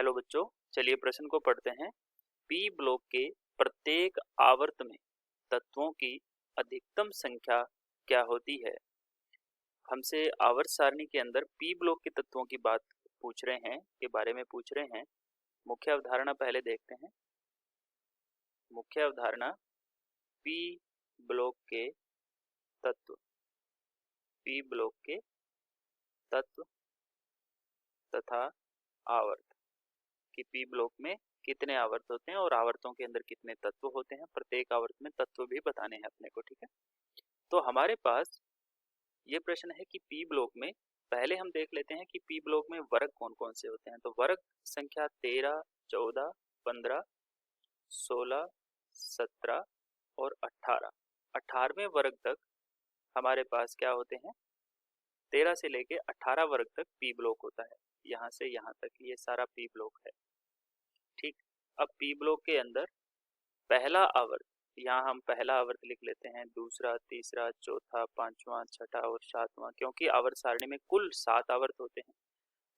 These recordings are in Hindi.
हेलो बच्चों, चलिए प्रश्न को पढ़ते हैं। पी ब्लॉक के प्रत्येक आवर्त में तत्वों की अधिकतम संख्या क्या होती है? हमसे आवर्त सारणी के अंदर पी ब्लॉक के तत्वों की बात पूछ रहे हैं, के बारे में पूछ रहे हैं। मुख्य अवधारणा पहले देखते हैं। मुख्य अवधारणा पी ब्लॉक के तत्व, पी ब्लॉक के तत्व तथा आवर्त कि पी ब्लॉक में कितने आवर्त होते हैं और आवर्तों के अंदर कितने तत्व होते हैं। प्रत्येक आवर्त में तत्व भी बताने हैं अपने को, ठीक है। तो हमारे पास ये प्रश्न है कि पी ब्लॉक में पहले हम देख लेते हैं कि पी ब्लॉक में वर्ग कौन कौन से होते हैं। तो वर्ग संख्या 13, 14, 15, 16, 17 और 18, 18वें वर्ग तक हमारे पास क्या होते हैं? 13 से लेके 18 वर्ग तक पी ब्लॉक होता है। यहाँ से यहाँ तक ये सारा पी ब्लॉक है, ठीक। अब पी ब्लॉक के अंदर पहला आवर्त, यहाँ हम पहला आवर्त लिख लेते हैं, दूसरा, तीसरा, चौथा, पांचवा, छठा और सातवां, क्योंकि आवर्त सारणी में कुल 7 आवर्त होते हैं।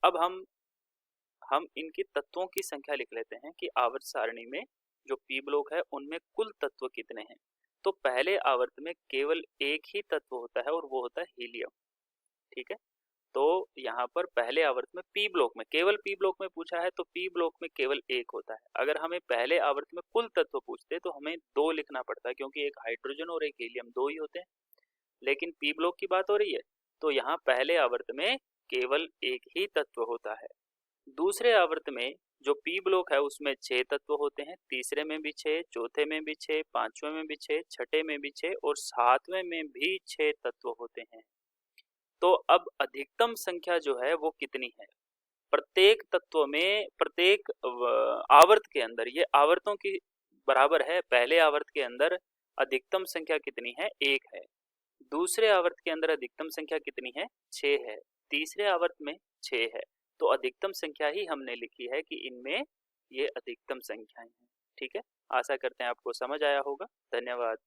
अब हम इनके तत्वों की संख्या लिख लेते हैं कि आवर्त सारणी में जो पी ब्लॉक है उनमें कुल तत्व कितने हैं। तो पहले आवर्त में केवल एक ही तत्व होता है और वो होता है हीलियम, ठीक है। तो यहाँ पर पहले आवर्त में पी ब्लॉक में, केवल पी ब्लॉक में पूछा है तो पी ब्लॉक में केवल एक होता है। अगर हमें पहले आवर्त में कुल तत्व पूछते तो हमें 2 लिखना पड़ता है, क्योंकि एक हाइड्रोजन और एक हीलियम 2 ही होते हैं। लेकिन पी ब्लॉक की बात हो रही है तो यहाँ पहले आवर्त में केवल एक ही तत्व होता है। दूसरे आवर्त में जो पी ब्लॉक है उसमें 6 तत्व होते हैं, तीसरे में भी 6, चौथे में भी 6, पांचवें में भी 6, छठे में भी 6 और सातवें में भी 6 तत्व होते हैं। तो अब अधिकतम संख्या जो है वो कितनी है? प्रत्येक तत्व में, प्रत्येक आवर्त के अंदर, ये आवर्तों की बराबर है। पहले आवर्त के अंदर अधिकतम संख्या कितनी है? 1 है। दूसरे आवर्त के अंदर अधिकतम संख्या कितनी है? 6 है। तीसरे आवर्त में 6 है। तो अधिकतम संख्या ही हमने लिखी है कि इनमें ये अधिकतम संख्याएं हैं, ठीक है। आशा करते हैं आपको समझ आया होगा। धन्यवाद।